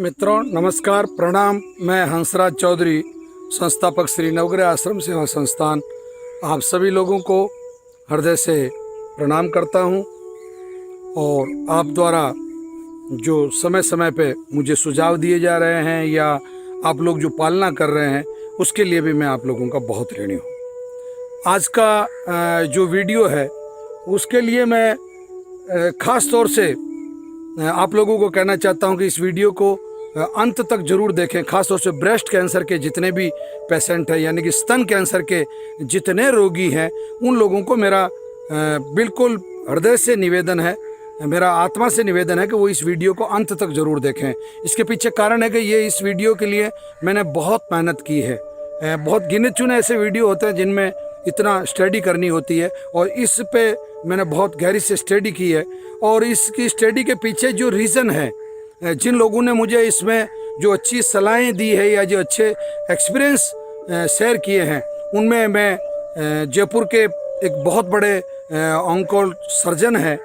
मित्रों नमस्कार प्रणाम। मैं हंसराज चौधरी, संस्थापक श्री नवग्रह आश्रम सेवा संस्थान, आप सभी लोगों को हृदय से प्रणाम करता हूं। और आप द्वारा जो समय समय पे मुझे सुझाव दिए जा रहे हैं या आप लोग जो पालना कर रहे हैं, उसके लिए भी मैं आप लोगों का बहुत ऋणी हूं। आज का जो वीडियो है उसके लिए मैं ख़ास तौर से आप लोगों को कहना चाहता हूं कि इस वीडियो को अंत तक जरूर देखें। खास तौर से ब्रेस्ट कैंसर के जितने भी पेशेंट हैं, यानी कि स्तन कैंसर के जितने रोगी हैं, उन लोगों को मेरा बिल्कुल हृदय से निवेदन है, मेरा आत्मा से निवेदन है कि वो इस वीडियो को अंत तक जरूर देखें। इसके पीछे कारण है कि ये इस वीडियो के लिए मैंने बहुत मेहनत की है। बहुत गिने चुने ऐसे वीडियो होते हैं जिनमें इतना स्टडी करनी होती है, और इस पे मैंने बहुत गहरी से स्टडी की है। और इसकी स्टडी के पीछे जो रीज़न है, जिन लोगों ने मुझे इसमें जो अच्छी सलाहें दी है या जो अच्छे एक्सपीरियंस शेयर किए हैं, उनमें मैं जयपुर के एक बहुत बड़े ऑन्को सर्जन हैं,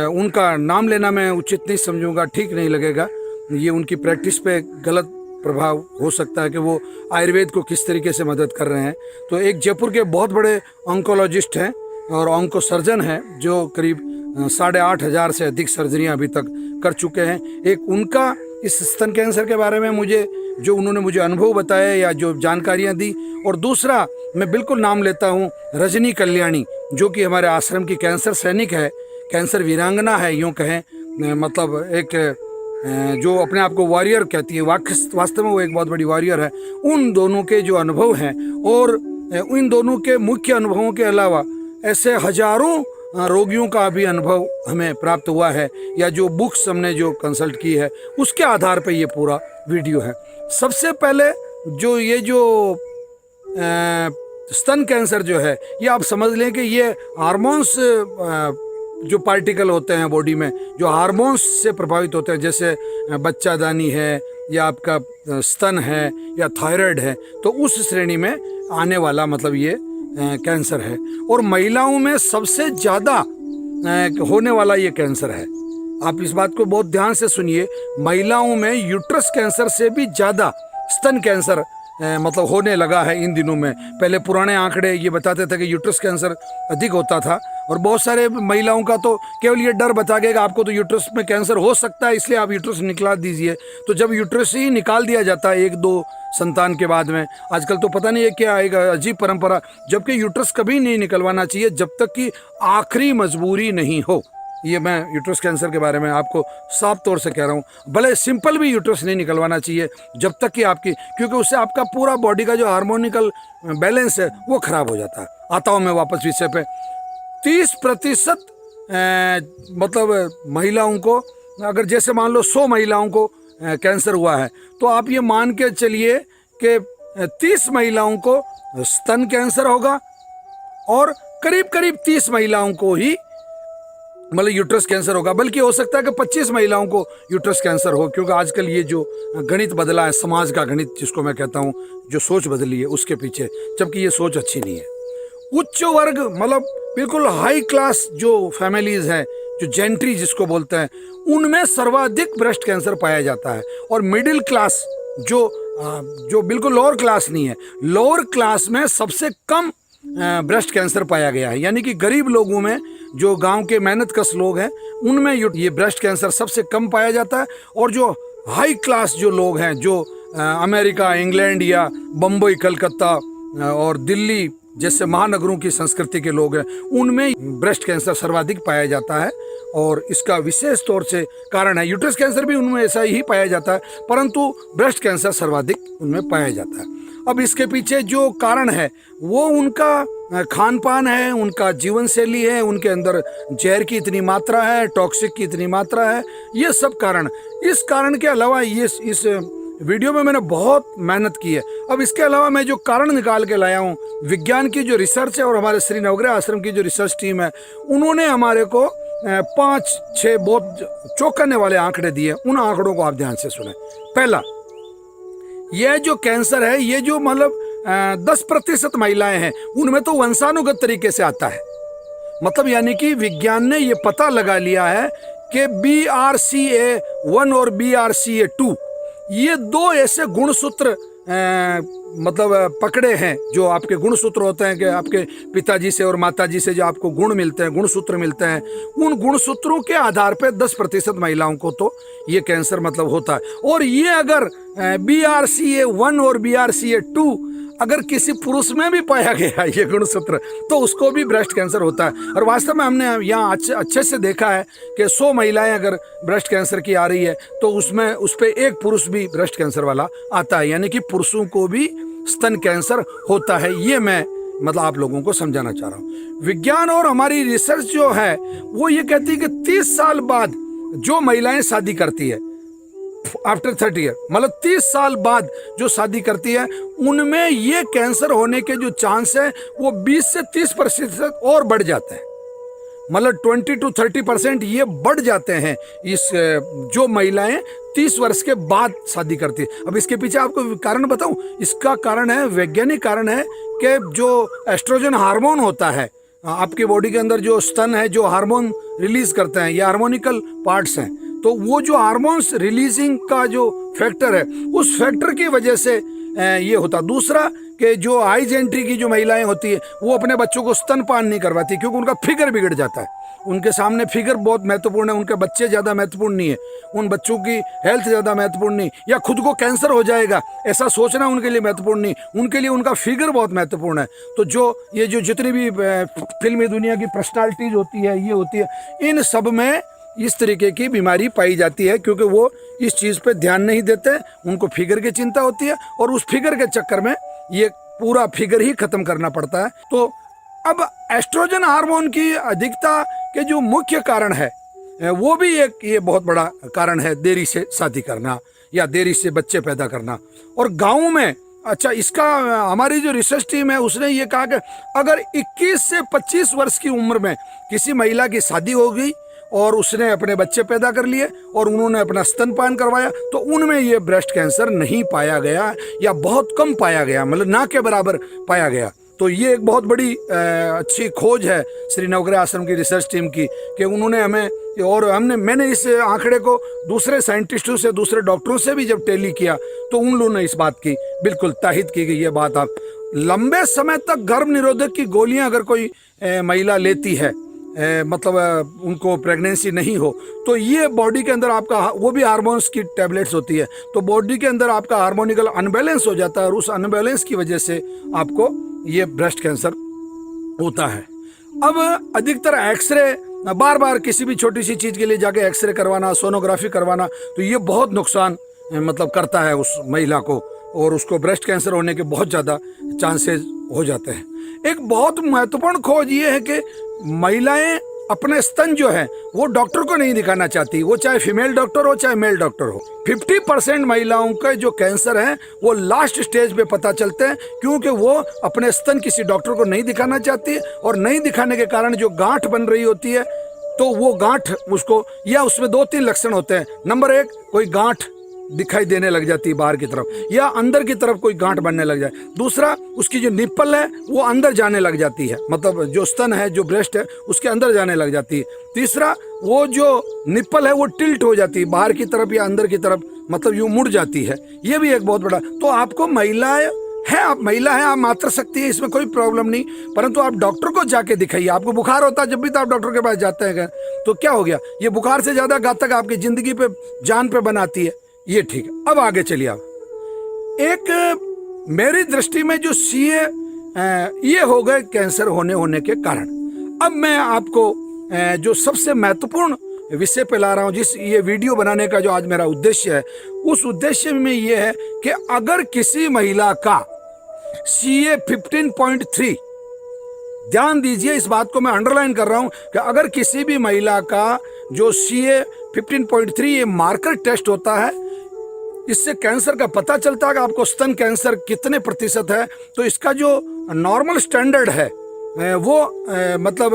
उनका नाम लेना मैं उचित नहीं समझूंगा, ठीक नहीं लगेगा। ये उनकी प्रैक्टिस पे गलत प्रभाव हो सकता है कि वो आयुर्वेद को किस तरीके से मदद कर रहे हैं। तो एक जयपुर के बहुत बड़े ऑन्कोलॉजिस्ट हैं और ऑन्को सर्जन हैं, जो करीब 8,500 से अधिक सर्जरियां अभी तक कर चुके हैं। एक उनका इस स्तन कैंसर के बारे में उन्होंने मुझे अनुभव बताया या जो जानकारियां दी, और दूसरा मैं बिल्कुल नाम लेता हूं रजनी कल्याणी, जो कि हमारे आश्रम की कैंसर सैनिक है, कैंसर वीरांगना है, यूँ कहें। मतलब एक जो अपने आप को वॉरियर कहती है, वास्तव में वो एक बहुत बड़ी वॉरियर है। उन दोनों के जो अनुभव हैं, और इन दोनों के मुख्य अनुभवों के अलावा ऐसे हजारों रोगियों का भी अनुभव हमें प्राप्त हुआ है, या जो बुक्स हमने जो कंसल्ट की है, उसके आधार पर ये पूरा वीडियो है। सबसे पहले जो स्तन कैंसर जो है, ये आप समझ लें कि ये हार्मोन्स जो पार्टिकल होते हैं बॉडी में, जो हार्मोन्स से प्रभावित होते हैं, जैसे बच्चादानी है या आपका स्तन है या थायराइड है, तो उस श्रेणी में आने वाला मतलब ये कैंसर है। और महिलाओं में सबसे ज़्यादा होने वाला ये कैंसर है। आप इस बात को बहुत ध्यान से सुनिए, महिलाओं में यूट्रस कैंसर से भी ज़्यादा स्तन कैंसर मतलब होने लगा है इन दिनों में। पहले पुराने आंकड़े ये बताते थे कि यूट्रस कैंसर अधिक होता था, और बहुत सारे महिलाओं का तो केवल ये डर बता गया कि आपको तो यूट्रस में कैंसर हो सकता है, इसलिए आप यूट्रस निकाल दीजिए। तो जब यूट्रस ही निकाल दिया जाता है 1-2 संतान के बाद में, आजकल तो पता नहीं है क्या आएगा, अजीब परंपरा, जबकि यूट्रस कभी नहीं निकलवाना चाहिए जब तक कि आखिरी मजबूरी नहीं हो। ये मैं यूट्रस कैंसर के बारे में आपको साफ तौर से कह रहा हूँ। भले सिंपल भी यूट्रस नहीं निकलवाना चाहिए जब तक कि क्योंकि उससे आपका पूरा बॉडी का जो हार्मोनिकल बैलेंस है वो खराब हो जाता है। आता हूँ मैं वापस विषय पे। 30% मतलब महिलाओं को, अगर जैसे मान लो 100 महिलाओं को कैंसर हुआ है, तो आप ये मान के चलिए कि 30 महिलाओं को स्तन कैंसर होगा, और करीब 30 महिलाओं को ही मतलब यूट्रस कैंसर होगा। बल्कि हो सकता है कि 25 महिलाओं को यूट्रस कैंसर हो, क्योंकि आजकल ये जो गणित बदला है, समाज का गणित जिसको मैं कहता हूँ, जो सोच बदली है उसके पीछे, जबकि ये सोच अच्छी नहीं है। उच्च वर्ग मतलब बिल्कुल हाई क्लास जो फैमिलीज हैं, जो जेंट्री जिसको बोलते हैं, उनमें सर्वाधिक ब्रेस्ट कैंसर पाया जाता है। और मिडिल क्लास जो बिल्कुल लोअर क्लास नहीं है, लोअर क्लास में सबसे कम ब्रेस्ट कैंसर पाया गया है। यानी कि गरीब लोगों में, जो गांव के मेहनतकश लोग हैं, उनमें ये ब्रेस्ट कैंसर सबसे कम पाया जाता है। और जो हाई क्लास जो लोग हैं, जो अमेरिका, इंग्लैंड या बम्बई, कलकत्ता और दिल्ली जैसे महानगरों की संस्कृति के लोग हैं, उनमें ब्रेस्ट कैंसर सर्वाधिक पाया जाता है। और इसका विशेष तौर से कारण है, यूट्रस कैंसर भी उनमें ऐसा ही पाया जाता है, परंतु ब्रेस्ट कैंसर सर्वाधिक उनमें पाया जाता है। अब इसके पीछे जो कारण है वो उनका खान पान है, उनका जीवन शैली है, उनके अंदर जहर की इतनी मात्रा है, टॉक्सिक की इतनी मात्रा है, ये सब कारण। इस कारण के अलावा इस वीडियो में मैंने बहुत मेहनत की है। अब इसके अलावा मैं जो कारण निकाल के लाया हूँ, विज्ञान की जो रिसर्च है और हमारे श्री नवग्रह आश्रम की जो रिसर्च टीम है, उन्होंने हमारे को 5-6 बहुत चौंकाने वाले आंकड़े दिए। उन आंकड़ों को आप ध्यान से सुने। पहला, यह जो कैंसर है, ये जो मतलब 10% महिलाएं हैं, उनमें तो वंशानुगत तरीके से आता है। मतलब यानी कि विज्ञान ने ये पता लगा लिया है कि BRCA1 और BRCA2 ये दो ऐसे गुणसूत्र मतलब पकड़े हैं, जो आपके गुणसूत्र होते हैं कि आपके पिताजी से और माताजी से जो आपको गुण मिलते हैं, गुणसूत्र मिलते हैं, उन गुणसूत्रों के आधार पर 10% महिलाओं को तो ये कैंसर मतलब होता है। और ये अगर BRCA1 और BRCA2 अगर किसी पुरुष में भी पाया गया ये गुणसूत्र, तो उसको भी ब्रेस्ट कैंसर होता है। और वास्तव में हमने यहाँ अच्छे से देखा है कि 100 महिलाएं अगर ब्रेस्ट कैंसर की आ रही है तो उसमें उस पर एक पुरुष भी ब्रेस्ट कैंसर वाला आता है, यानी कि पुरुषों को भी स्तन कैंसर होता है। ये मैं मतलब आप लोगों को समझाना चाह रहा हूँ। विज्ञान और हमारी रिसर्च जो है वो ये कहती है कि 30 साल बाद जो महिलाएं शादी करती है, आफ्टर 30 ईयर, मतलब 30 साल बाद जो शादी करती है, उनमें ये कैंसर होने के जो चांस है वो 20 से 30% और बढ़ जाते हैं। मतलब 20 to 30% ये बढ़ जाते हैं इस जो महिलाएं 30 वर्ष के बाद शादी करती है। अब इसके पीछे आपको कारण बताऊं, इसका कारण है, वैज्ञानिक कारण है कि जो एस्ट्रोजन हार्मोन होता है आपकी बॉडी के अंदर, जो स्तन है जो हार्मोन रिलीज करते हैं, ये हार्मोनिकल पार्ट्स हैं, तो वो जो हार्मोन्स रिलीजिंग का जो फैक्टर है उस फैक्टर की वजह से ये होता। दूसरा कि जो हाई जेंट्री की जो महिलाएं होती है वो अपने बच्चों को स्तनपान नहीं करवाती, क्योंकि उनका फिगर बिगड़ जाता है। उनके सामने फिगर बहुत महत्वपूर्ण है, उनके बच्चे ज़्यादा महत्वपूर्ण नहीं है, उन बच्चों की हेल्थ ज़्यादा महत्वपूर्ण नहीं, या खुद को कैंसर हो जाएगा ऐसा सोचना उनके लिए महत्वपूर्ण नहीं, उनके लिए उनका फिगर बहुत महत्वपूर्ण है। तो जो ये जो जितनी भी फिल्मी दुनिया की पर्सनालिटीज होती है, ये होती है, इन सब में इस तरीके की बीमारी पाई जाती है, क्योंकि वो इस चीज़ पे ध्यान नहीं देते, उनको फिगर की चिंता होती है और उस फिगर के चक्कर में ये पूरा फिगर ही खत्म करना पड़ता है। तो अब एस्ट्रोजन हार्मोन की अधिकता के जो मुख्य कारण है वो भी एक ये बहुत बड़ा कारण है, देरी से शादी करना या देरी से बच्चे पैदा करना। और गाँव में अच्छा, इसका हमारी जो रिसर्च टीम है उसने ये कहा कि अगर 21 से 25 वर्ष की उम्र में किसी महिला की शादी हो गई और उसने अपने बच्चे पैदा कर लिए और उन्होंने अपना स्तनपान करवाया, तो उनमें ये ब्रेस्ट कैंसर नहीं पाया गया या बहुत कम पाया गया, मतलब ना के बराबर पाया गया। तो ये एक बहुत बड़ी अच्छी खोज है श्री नवग्रह आश्रम की रिसर्च टीम की, कि उन्होंने हमें, और मैंने इस आंकड़े को दूसरे साइंटिस्टों से, दूसरे डॉक्टरों से भी जब टैली किया तो उन लोगों ने इस बात की बिल्कुल तायद की कि ये बात आप लंबे समय तक गर्भ निरोधक की गोलियां अगर कोई महिला लेती है, मतलब उनको प्रेगनेंसी नहीं हो, तो ये बॉडी के अंदर आपका, वो भी हार्मोन्स की टैबलेट्स होती है, तो बॉडी के अंदर आपका हार्मोनिकल अनबैलेंस हो जाता है और उस अनबैलेंस की वजह से आपको ये ब्रेस्ट कैंसर होता है। अब अधिकतर एक्सरे, बार बार किसी भी छोटी सी चीज़ के लिए जाके एक्सरे करवाना, सोनोग्राफी करवाना, तो ये बहुत नुकसान मतलब करता है उस महिला को, और उसको ब्रेस्ट कैंसर होने के बहुत ज़्यादा चांसेस हो जाते हैं। एक बहुत महत्वपूर्ण खोज ये है कि महिलाएं अपने स्तन जो है वो डॉक्टर को नहीं दिखाना चाहती, वो चाहे फीमेल डॉक्टर हो चाहे मेल डॉक्टर हो। 50% महिलाओं के जो कैंसर हैं वो लास्ट स्टेज पे पता चलते हैं, क्योंकि वो अपने स्तन किसी डॉक्टर को नहीं दिखाना चाहती, और नहीं दिखाने के कारण जो गांठ बन रही होती है, तो वो गांठ उसको, या उसमें 2-3 लक्षण होते हैं। नंबर 1, कोई गांठ दिखाई देने लग जाती है बाहर की तरफ, या अंदर की तरफ कोई गांठ बनने लग जाए। दूसरा, उसकी जो निप्पल है वो अंदर जाने लग जाती है, मतलब जो स्तन है, जो ब्रेस्ट है, उसके अंदर जाने लग जाती है। तीसरा, वो जो निप्पल है वो टिल्ट हो जाती है बाहर की तरफ या अंदर की तरफ, मतलब यूं मुड़ जाती है। ये भी एक बहुत बड़ा। तो आपको महिलाएं है, आप महिला है, आप मातृशक्ति है, इसमें कोई प्रॉब्लम नहीं, परंतु आप डॉक्टर को जाके दिखाइए। आपको बुखार होता है जब भी, तो आप डॉक्टर के पास जाते हैं, तो क्या हो गया, ये बुखार से ज्यादा घातक आपकी जिंदगी पे, जान पे बनाती है। ये ठीक है। अब आगे चलिए। आप एक मेरी दृष्टि में जो सीए ये हो गए कैंसर होने के कारण। अब मैं आपको जो सबसे महत्वपूर्ण विषय पे ला रहा हूं, जिस ये वीडियो बनाने का जो आज मेरा उद्देश्य है, उस उद्देश्य में ये है कि अगर किसी महिला का CA 15.3, ध्यान दीजिए इस बात को मैं अंडरलाइन कर रहा हूं, कि अगर किसी भी महिला का जो CA 15.3 ये मार्कर टेस्ट होता है, इससे कैंसर का पता चलता है कि आपको स्तन कैंसर कितने प्रतिशत है। तो इसका जो नॉर्मल स्टैंडर्ड है वो मतलब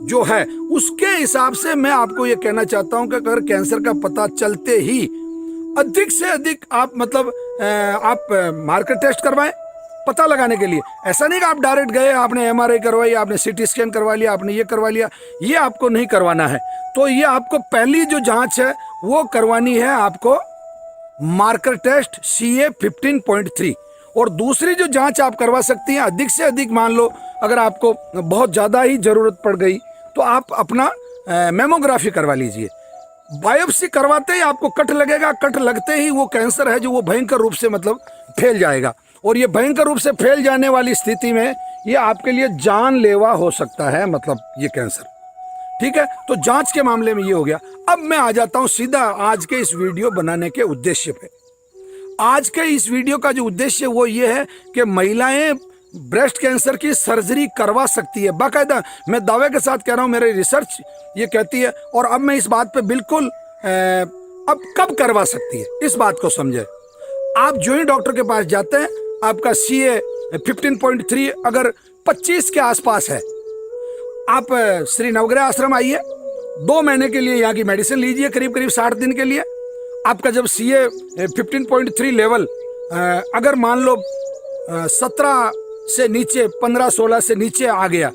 जो है उसके हिसाब से मैं आपको ये कहना चाहता हूं कि अगर कैंसर का पता चलते ही अधिक से अधिक आप मतलब आप मार्कर टेस्ट करवाएं पता लगाने के लिए। ऐसा नहीं कि आप डायरेक्ट गए, आपने MRI करवाई, आपने CT स्कैन करवा लिया, आपने ये करवा लिया, ये आपको नहीं करवाना है। तो ये आपको पहली जो जांच है वो करवानी है आपको मार्कर टेस्ट CA 15.3। और दूसरी जो जांच आप करवा सकती हैं, अधिक से अधिक मान लो अगर आपको बहुत ज़्यादा ही ज़रूरत पड़ गई तो आप अपना मेमोग्राफी करवा लीजिए। बायोप्सी करवाते ही आपको कट लगेगा, कट लगते ही वो कैंसर है जो वो भयंकर रूप से मतलब फैल जाएगा, और ये भयंकर रूप से फैल जाने वाली स्थिति में ये आपके लिए जानलेवा हो सकता है, मतलब ये कैंसर। ठीक है, तो जांच के मामले में ये हो गया। अब मैं आ जाता हूं सीधा आज के इस वीडियो बनाने के उद्देश्य पे। आज के इस वीडियो का जो उद्देश्य वो ये है कि महिलाएं ब्रेस्ट कैंसर की सर्जरी करवा सकती है। बाकायदा मैं दावे के साथ कह रहा हूं, मेरी रिसर्च ये कहती है। और अब मैं इस बात पे बिल्कुल अब कब करवा सकती है इस बात को समझे। आप जो ही डॉक्टर के पास जाते हैं, आपका CA 15.3 अगर 25 के आसपास है, आप श्री नवग्रह आश्रम आइए, 2 महीने के लिए यहाँ की मेडिसिन लीजिए, करीब करीब 60 दिन के लिए। आपका जब CA 15.3 लेवल अगर मान लो 17 से नीचे, 15-16 से नीचे आ गया,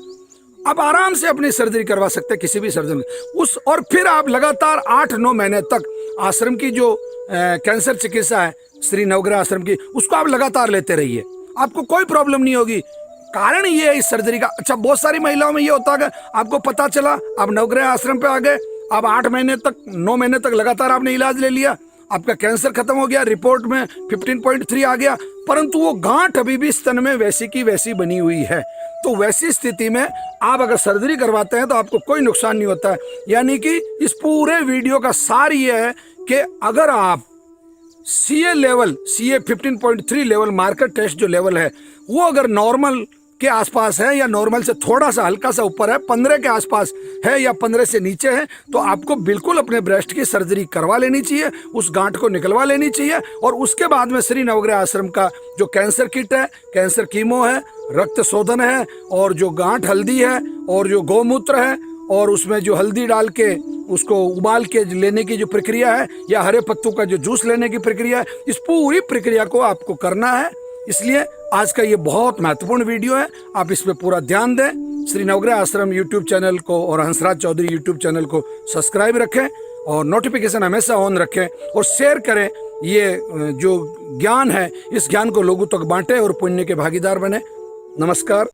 आप आराम से अपनी सर्जरी करवा सकते हैं किसी भी सर्जन उस। और फिर आप लगातार 8-9 महीने तक आश्रम की जो कैंसर चिकित्सा है श्री नवग्रह आश्रम की, उसको आप लगातार लेते रहिए, आपको कोई प्रॉब्लम नहीं होगी। कारण ये है इस सर्जरी का। अच्छा, बहुत सारी महिलाओं में ये होता है कि आपको पता चला, आप नवग्रह आश्रम पे आ गए, अब 8 महीने तक, 9 महीने तक लगातार आपने इलाज ले लिया, आपका कैंसर खत्म हो गया, रिपोर्ट में 15.3 आ गया, परंतु वो गांठ अभी भी स्तन में वैसी की वैसी बनी हुई है। तो वैसी स्थिति में आप अगर सर्जरी करवाते हैं तो आपको कोई नुकसान नहीं होता है। यानी कि इस पूरे वीडियो का सार ये है कि अगर आप CA level, CA 15.3 level, marker test जो लेवल है वो अगर नॉर्मल के आसपास है या नॉर्मल से थोड़ा सा हल्का सा ऊपर है, 15 के आसपास है या 15 से नीचे है, तो आपको बिल्कुल अपने ब्रेस्ट की सर्जरी करवा लेनी चाहिए, उस गांठ को निकलवा लेनी चाहिए। और उसके बाद में श्री नवग्रह आश्रम का जो कैंसर किट है, कैंसर कीमो है, रक्त शोधन है, और जो गांठ हल्दी है, और जो गौमूत्र है, और उसमें जो हल्दी डाल के उसको उबाल के लेने की जो प्रक्रिया है, या हरे पत्तों का जो जूस लेने की प्रक्रिया है, इस पूरी प्रक्रिया को आपको करना है। इसलिए आज का ये बहुत महत्वपूर्ण वीडियो है, आप इस पे पूरा ध्यान दें। श्री नवग्रह आश्रम यूट्यूब चैनल को और हंसराज चौधरी यूट्यूब चैनल को सब्सक्राइब रखें, और नोटिफिकेशन हमेशा ऑन रखें, और शेयर करें। ये जो ज्ञान है, इस ज्ञान को लोगों तक बांटें और पुण्य के भागीदार बने। नमस्कार।